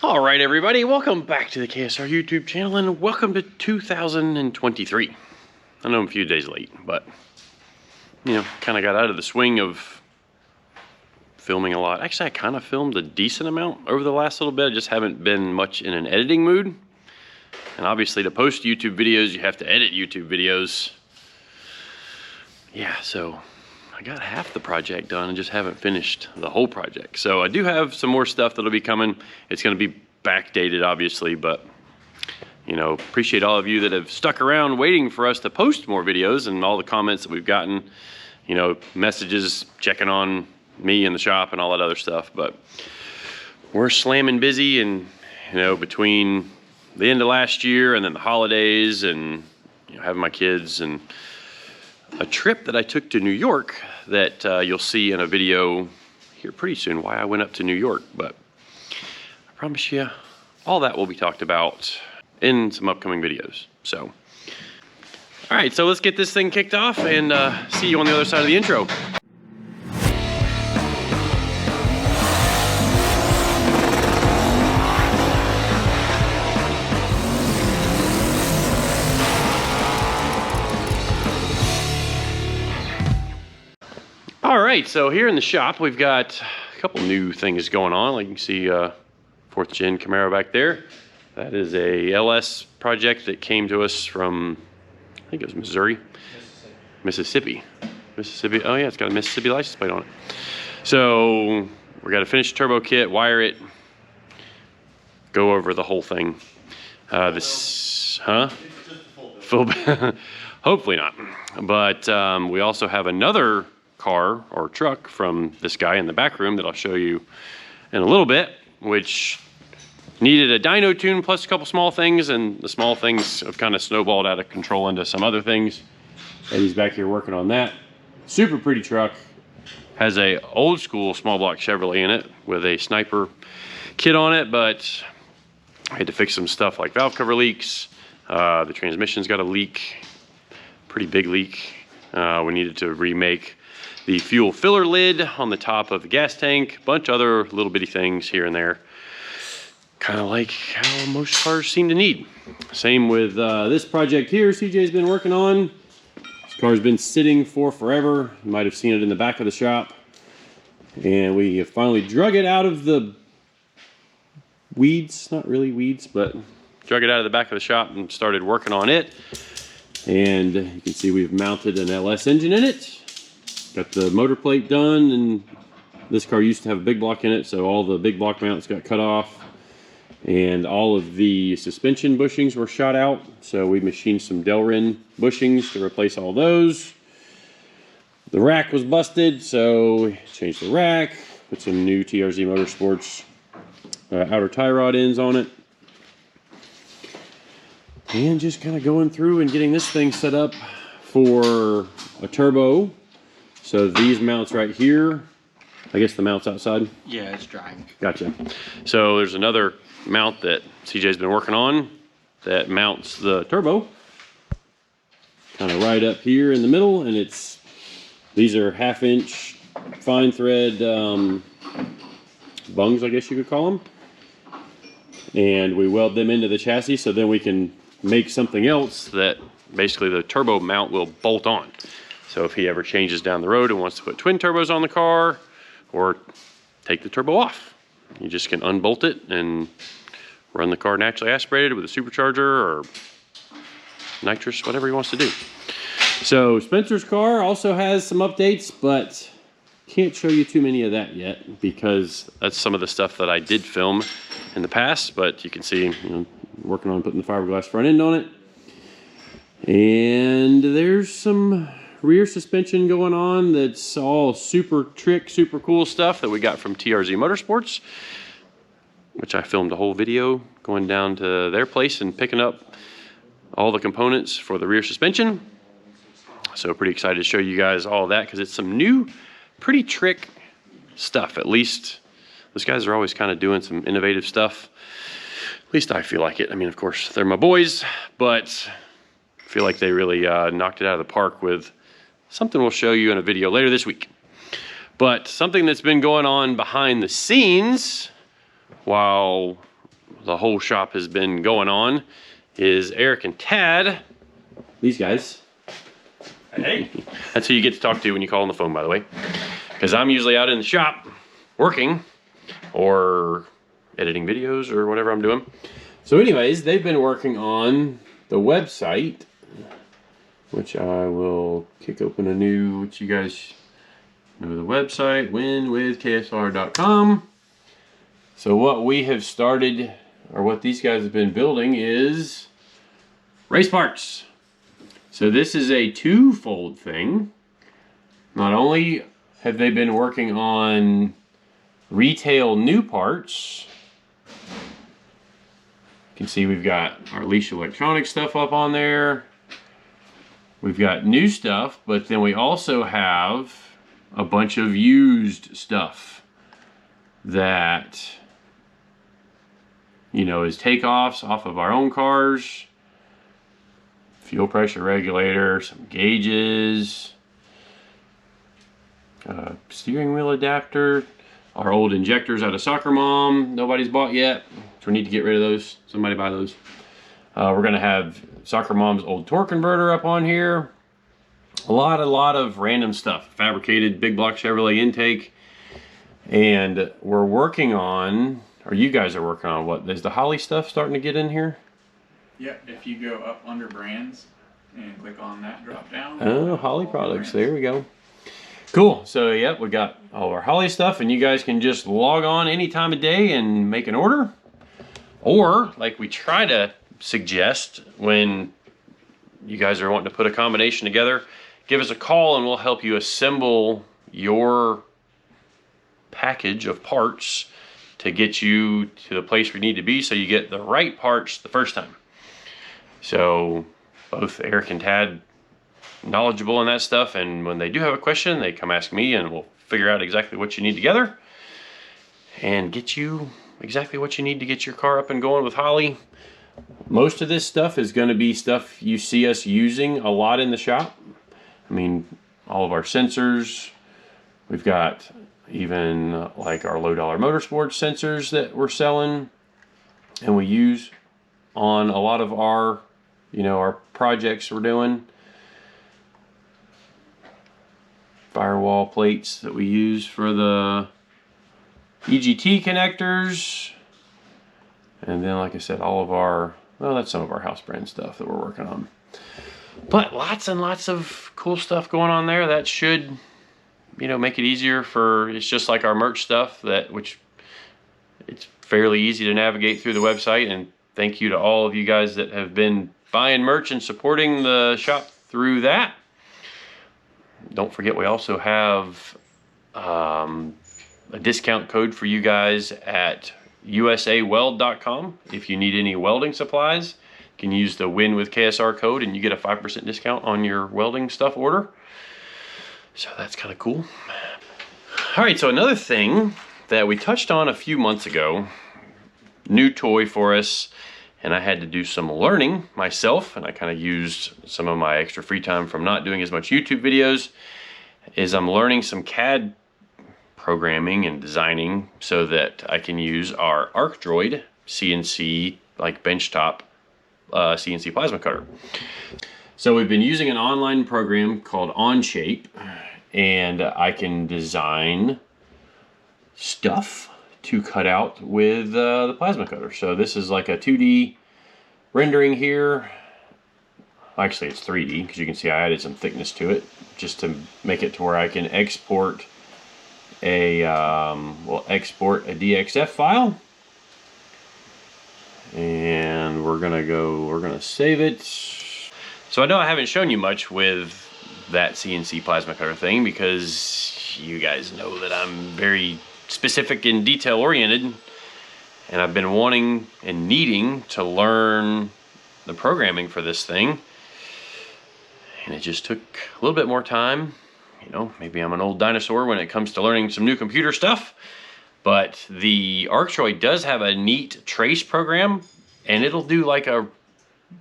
All right, everybody, welcome back to the KSR YouTube channel and welcome to 2023. I know I'm a few days late, but you know, kind of got out of the swing of filming a lot. Actually, I kind of filmed a decent amount over the last little bit. I just haven't been much in an editing mood. And obviously to post YouTube videos, you have to edit YouTube videos. Yeah, so I got half the project done and just haven't finished the whole project. So I do have some more stuff that'll be coming. It's going to be backdated, obviously, but you know, appreciate all of you that have stuck around waiting for us to post more videos and all the comments that we've gotten, you know, messages checking on me in the shop and all that other stuff. But we're slamming busy, and you know, between the end of last year and then the holidays and you know, having my kids and a trip that I took to New York that you'll see in a video here pretty soon why I went up to New York. But I promise you all that will be talked about in some upcoming videos. So all right, so let's get this thing kicked off and see you on the other side of the intro. All right, so here in the shop, we've got a couple new things going on. Like you can see 4th gen Camaro back there. That is a LS project that came to us from, I think it was Missouri? Mississippi. Oh yeah, it's got a Mississippi license plate on it. So we got to finish the turbo kit, wire it, go over the whole thing. Hopefully not. But we also have another car or truck from this guy in the back room that I'll show you in a little bit, which needed a dyno tune plus a couple small things, and the small things have kind of snowballed out of control into some other things. And he's back here working on that. Super pretty truck. Has a old school small block Chevrolet in it with a sniper kit on it, but I had to fix some stuff like valve cover leaks. The transmission's got a leak, pretty big leak. We needed to remake the fuel filler lid on the top of the gas tank, a bunch of other little bitty things here and there. Kind of like how most cars seem to need. Same with this project here CJ's been working on. This car's been sitting for forever. You might have seen it in the back of the shop. And we have finally drug it out of the weeds, not really weeds, but drug it out of the back of the shop and started working on it. And you can see we've mounted an LS engine in it. Got the motor plate done, and this car used to have a big block in it, so all the big block mounts got cut off. And all of the suspension bushings were shot out, so we machined some Delrin bushings to replace all those. The rack was busted, so we changed the rack, put some new TRZ Motorsports outer tie rod ends on it. And just kind of going through and getting this thing set up for a turbo. So these mounts right here, I guess the mount's outside? Yeah, it's drying. Gotcha. So there's another mount that CJ's been working on that mounts the turbo. Kind of right up here in the middle, and these are 1/2 inch fine thread bungs, I guess you could call them. And we weld them into the chassis, so then we can make something else that basically the turbo mount will bolt on. So if he ever changes down the road and wants to put twin turbos on the car or take the turbo off, you just can unbolt it and run the car naturally aspirated with a supercharger or nitrous, whatever he wants to do. So Spencer's car also has some updates, but can't show you too many of that yet because that's some of the stuff that I did film in the past. But you can see, you know, working on putting the fiberglass front end on it. And there's some rear suspension going on that's all super cool stuff that we got from TRZ Motorsports, which I filmed a whole video going down to their place and picking up all the components for the rear suspension. So pretty excited to show you guys all that because it's some new, pretty trick stuff. At least those guys are always kind of doing some innovative stuff. At least I feel like it. I mean, of course, they're my boys, but I feel like they really knocked it out of the park with something we'll show you in a video later this week. But something that's been going on behind the scenes while the whole shop has been going on is Eric and Tad. These guys. Hey. That's who you get to talk to when you call on the phone, by the way. Because I'm usually out in the shop working or editing videos or whatever I'm doing. So anyways, they've been working on the website, which I will kick open a new, which you guys know the website, winwithksr.com. So what we have started, or what these guys have been building, is race parts. So this is a twofold thing. Not only have they been working on retail new parts, you can see we've got our Leash Electronics stuff up on there. We've got new stuff, but then we also have a bunch of used stuff that, you know, is takeoffs off of our own cars, fuel pressure regulator, some gauges, steering wheel adapter, our old injectors out of Soccer Mom, nobody's bought yet, so we need to get rid of those. Somebody buy those. We're gonna have Soccer Mom's old torque converter up on here. A lot of random stuff. Fabricated big block Chevrolet intake. And we're working on, or you guys are working on, what? Is the Holley stuff starting to get in here? Yeah, if you go up under brands and click on that drop down. Oh, Holley products, there we go. Cool, so yep, we got all our Holley stuff, and you guys can just log on any time of day and make an order. Or, like we try to suggest when you guys are wanting to put a combination together, give us a call and we'll help you assemble your package of parts to get you to the place we need to be so you get the right parts the first time. So both Eric and Tad knowledgeable in that stuff, and when they do have a question, they come ask me and we'll figure out exactly what you need together and get you exactly what you need to get your car up and going with Holley. Most of this stuff is going to be stuff you see us using a lot in the shop. I mean, all of our sensors. We've got even like our low dollar motorsports sensors that we're selling and we use on a lot of our, you know, our projects we're doing. Firewall plates that we use for the EGT connectors. And then, like I said, all of our, well, that's some of our house brand stuff that we're working on. But lots and lots of cool stuff going on there that should, you know, make it easier for, it's just like our merch stuff, which it's fairly easy to navigate through the website. And thank you to all of you guys that have been buying merch and supporting the shop through that. Don't forget, we also have a discount code for you guys at usaweld.com. If you need any welding supplies, you can use the Win with KSR code and you get a 5% discount on your welding stuff order. So that's kind of cool. All right, so another thing that we touched on a few months ago, new toy for us, and I had to do some learning myself, and I kind of used some of my extra free time from not doing as much YouTube videos, is I'm learning some CAD programming and designing so that I can use our ArcDroid CNC, like benchtop CNC plasma cutter. So we've been using an online program called Onshape, and I can design stuff to cut out with the plasma cutter. So this is like a 2D rendering here. Actually, it's 3D because you can see I added some thickness to it just to make it to where I can export a DXF file. And we're gonna save it. So I know I haven't shown you much with that CNC plasma cutter thing because you guys know that I'm very specific and detail oriented, and I've been wanting and needing to learn the programming for this thing, and it just took a little bit more time. You know, maybe I'm an old dinosaur when it comes to learning some new computer stuff, but the ArcDroid does have a neat trace program, and it'll do like a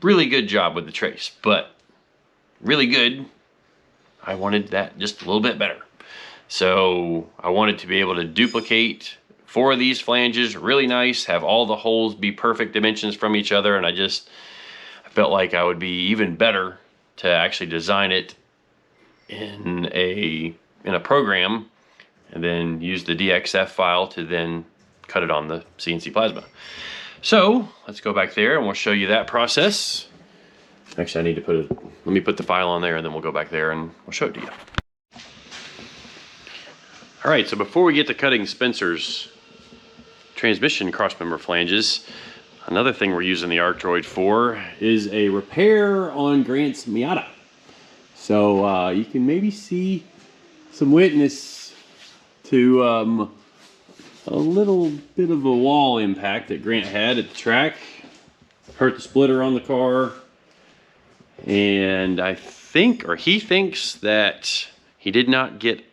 really good job with the trace, but really good, I wanted that just a little bit better. So I wanted to be able to duplicate 4 of these flanges, really nice, have all the holes be perfect dimensions from each other, and I felt like I would be even better to actually design it in a program and then use the DXF file to then cut it on the CNC plasma. So let's go back there and we'll show you that process. Actually, I need to let me put the file on there and then we'll go back there and we'll show it to you. All right, so before we get to cutting Spencer's transmission crossmember flanges, another thing we're using the ArcDroid for is a repair on Grant's Miata. So you can maybe see some witness to a little bit of a wall impact that Grant had at the track. Hurt the splitter on the car. And I think, or he thinks, that he did not get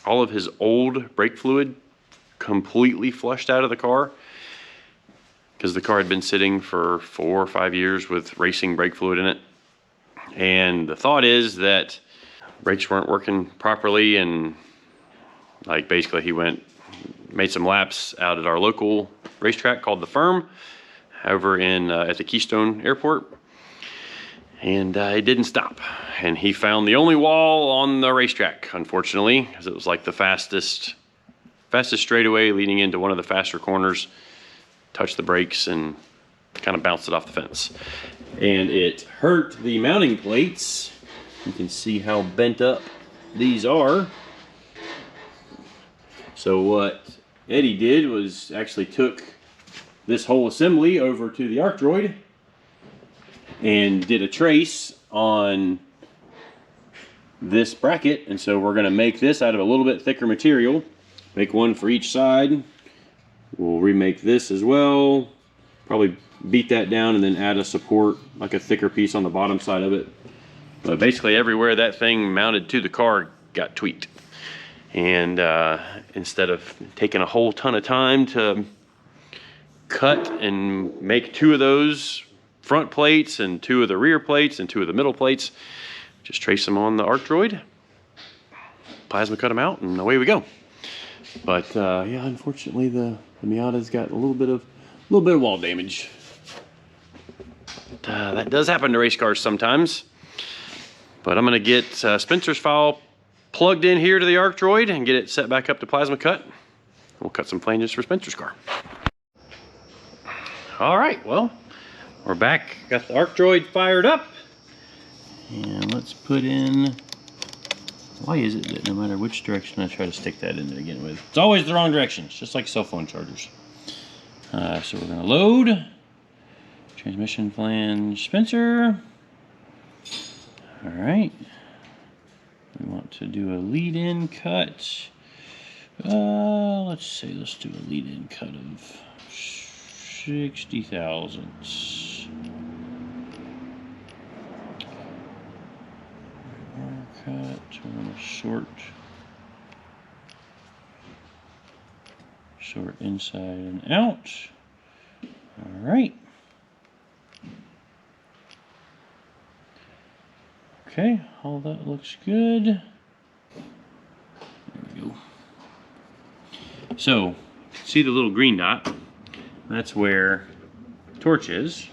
all of his old brake fluid completely flushed out of the car, because the car had been sitting for 4 or 5 years with racing brake fluid in it. And the thought is that brakes weren't working properly, and like basically he made some laps out at our local racetrack called the Firm over at the Keystone Airport, and it didn't stop. And he found the only wall on the racetrack, unfortunately, because it was like the fastest straightaway leading into one of the faster corners. Touched the brakes and kind of bounced it off the fence. And it hurt the mounting plates. You can see how bent up these are. So what Eddie did was actually took this whole assembly over to the ArcDroid and did a trace on this bracket. And so we're going to make this out of a little bit thicker material. Make one for each side. We'll remake this as well. Probably beat that down and then add a support, like a thicker piece on the bottom side of it. But basically everywhere that thing mounted to the car got tweaked. And instead of taking a whole ton of time to cut and make 2 of those front plates and 2 of the rear plates and 2 of the middle plates, just trace them on the ArcDroid, plasma cut them out, and away we go. But yeah, unfortunately the Miata's got a little bit of wall damage. But, that does happen to race cars sometimes. But I'm gonna get Spencer's file plugged in here to the ArcDroid and get it set back up to plasma cut. We'll cut some flanges for Spencer's car. All right, well, we're back. Got the ArcDroid fired up. And let's put in, why is it that no matter which direction I try to stick that in to begin with, it's always the wrong direction. It's just like cell phone chargers. So we're gonna load transmission flange Spencer. All right. We want to do a lead-in cut. Let's do a lead-in cut of 60 thousandths. Cut, turn short inside and out. All right. Okay, all that looks good. There we go. So, see the little green dot? That's where torch is.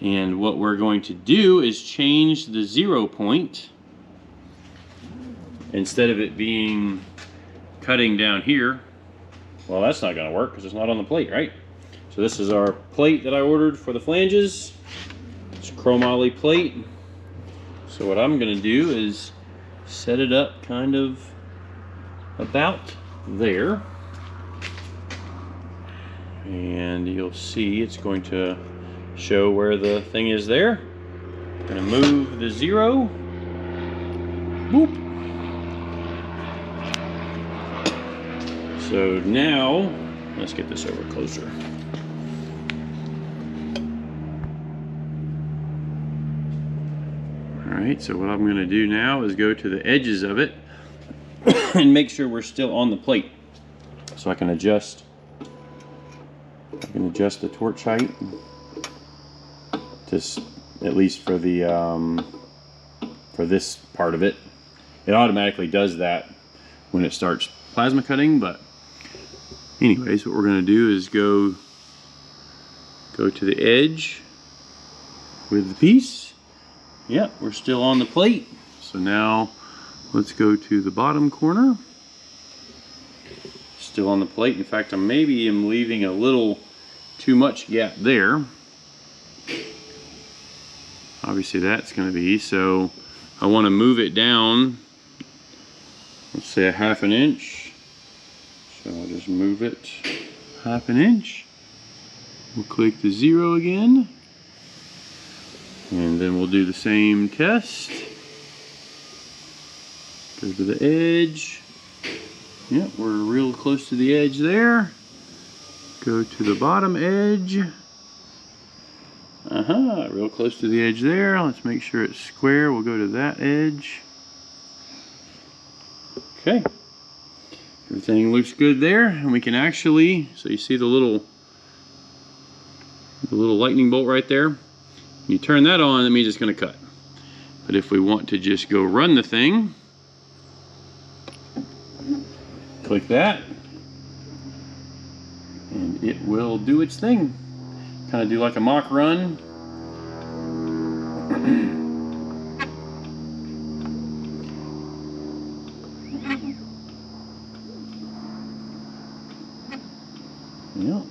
And what we're going to do is change the 0 point. Instead of it being cutting down here, well, that's not going to work because it's not on the plate, right? So this is our plate that I ordered for the flanges. It's a chromoly plate. So what I'm going to do is set it up kind of about there. And you'll see it's going to show where the thing is there. I'm going to move the 0. Boop. So now, let's get this over closer. Alright, so what I'm going to do now is go to the edges of it and make sure we're still on the plate. So I can adjust the torch height, just at least for the for this part of it. It automatically does that when it starts plasma cutting. But anyways, what we're going to do is go to the edge with the piece. Yep, we're still on the plate. So now let's go to the bottom corner. Still on the plate. In fact, I maybe am leaving a little too much gap there. Obviously that's going to be, so I want to move it down, let's say a ½ inch. So I'll just move it ½ inch. We'll click the 0 again. And then we'll do the same test. Go to the edge. Yep, we're real close to the edge there. Go to the bottom edge. Real close to the edge there. Let's make sure it's square. We'll go to that edge. Okay. Everything looks good there, and we can actually, so you see the little lightning bolt right there. You turn that on, that means it's going to cut. But if we want to just go run the thing, click that, and it will do its thing. Kind of do like a mock run. Yep.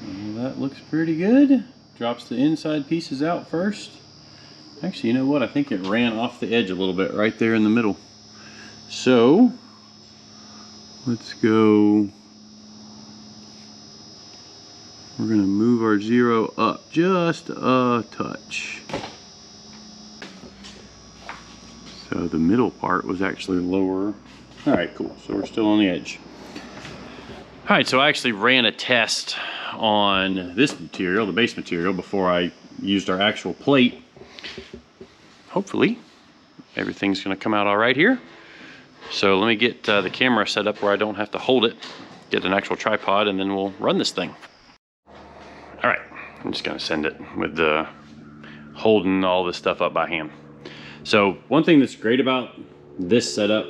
Well, that looks pretty good. Drops the inside pieces out first. Actually, you know what? I think it ran off the edge a little bit right there in the middle. So, let's go. We're going to move our 0 up just a touch. So the middle part was actually lower. All right, cool. So we're still on the edge. All right, so I actually ran a test on this material, the base material, before I used our actual plate. Hopefully, everything's going to come out all right here. So let me get the camera set up where I don't have to hold it, get an actual tripod, and then we'll run this thing. All right, I'm just going to send it with the holding all this stuff up by hand. So one thing that's great about this setup,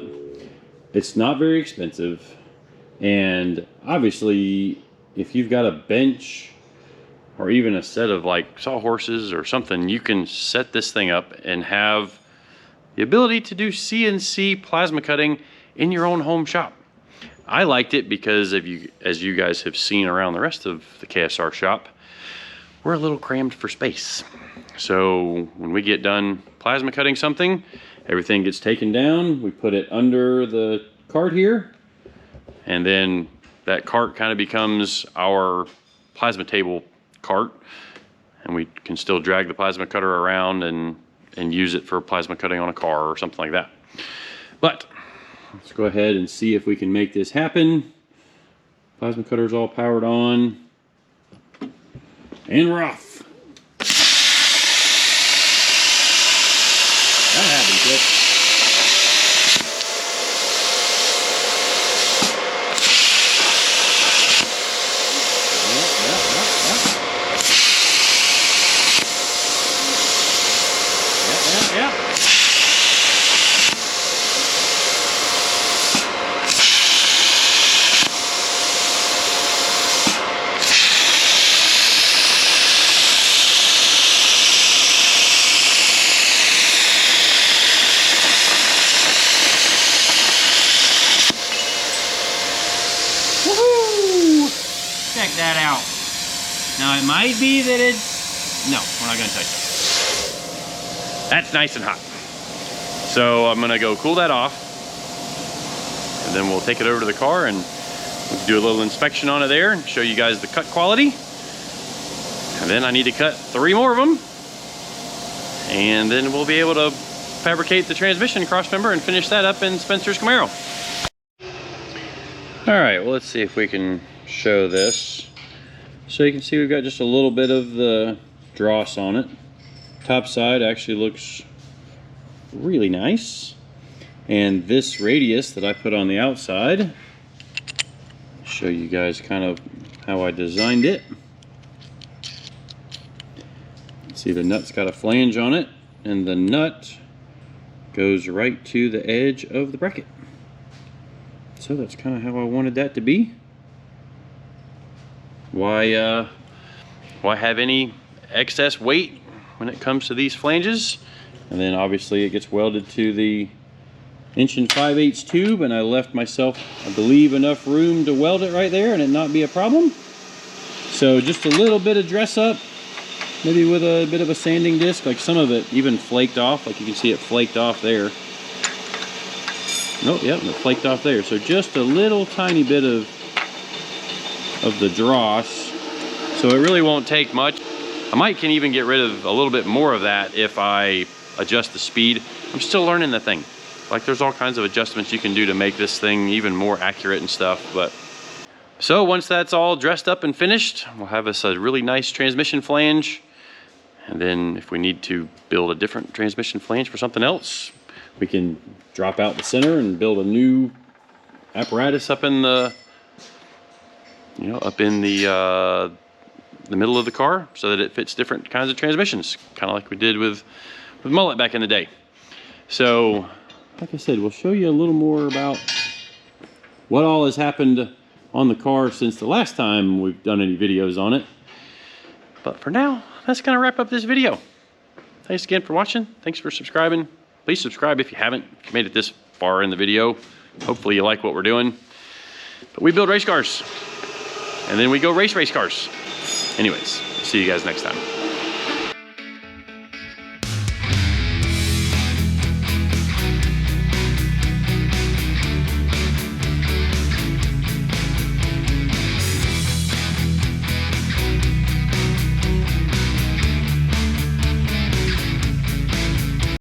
it's not very expensive. And obviously, if you've got a bench or even a set of like sawhorses or something, you can set this thing up and have the ability to do CNC plasma cutting in your own home shop. I liked it because as you guys have seen around the rest of the KSR shop, we're a little crammed for space. So when we get done plasma cutting something, everything gets taken down. We put it under the cart here, and then that cart kind of becomes our plasma table cart, and we can still drag the plasma cutter around and use it for plasma cutting on a car or something like that. But let's go ahead and see if we can make this happen. Plasma cutter's all powered on, and we're off. That happened quick. Yeah. Woohoo! Check that out. Now it might be that it's, no, we're not gonna touch it. That's nice and hot. So I'm gonna go cool that off, and then we'll take it over to the car and we'll do a little inspection on it there and show you guys the cut quality. And then I need to cut 3 more of them, and then we'll be able to fabricate the transmission cross member and finish that up in Spencer's Camaro. All right, well, let's see if we can show this. So you can see we've got just a little bit of the dross on it. Top side actually looks really nice. And this radius that I put on the outside, show you guys kind of how I designed it. It's See, the nut's got a flange on it, and the nut goes right to the edge of the bracket. So that's kind of how I wanted that to be. Why have any excess weight when it comes to these flanges? And then obviously it gets welded to the 1 5/8" tube, and I left myself, I believe, enough room to weld it right there and it not be a problem. So just a little bit of dress up, maybe with a bit of a sanding disc, like some of it even flaked off, like you can see it flaked off there. Oh, yep, it flaked off there. So just a little tiny bit of the dross. So it really won't take much. I can even get rid of a little bit more of that if I adjust the speed. I'm still learning the thing. Like, there's all kinds of adjustments you can do to make this thing even more accurate and stuff. But so once that's all dressed up and finished, we'll have us a really nice transmission flange. And then if we need to build a different transmission flange for something else, we can drop out the center and build a new apparatus up in the, you know, up in the middle of the car, so that it fits different kinds of transmissions, kind of like we did with Mullet back in the day. So, like I said, we'll show you a little more about what all has happened on the car since the last time we've done any videos on it. But for now, that's gonna wrap up this video. Thanks again for watching. Thanks for subscribing. Please subscribe if you haven't, if you made it this far in the video. Hopefully you like what we're doing. But we build race cars, and then we go race cars. Anyways, see you guys next time.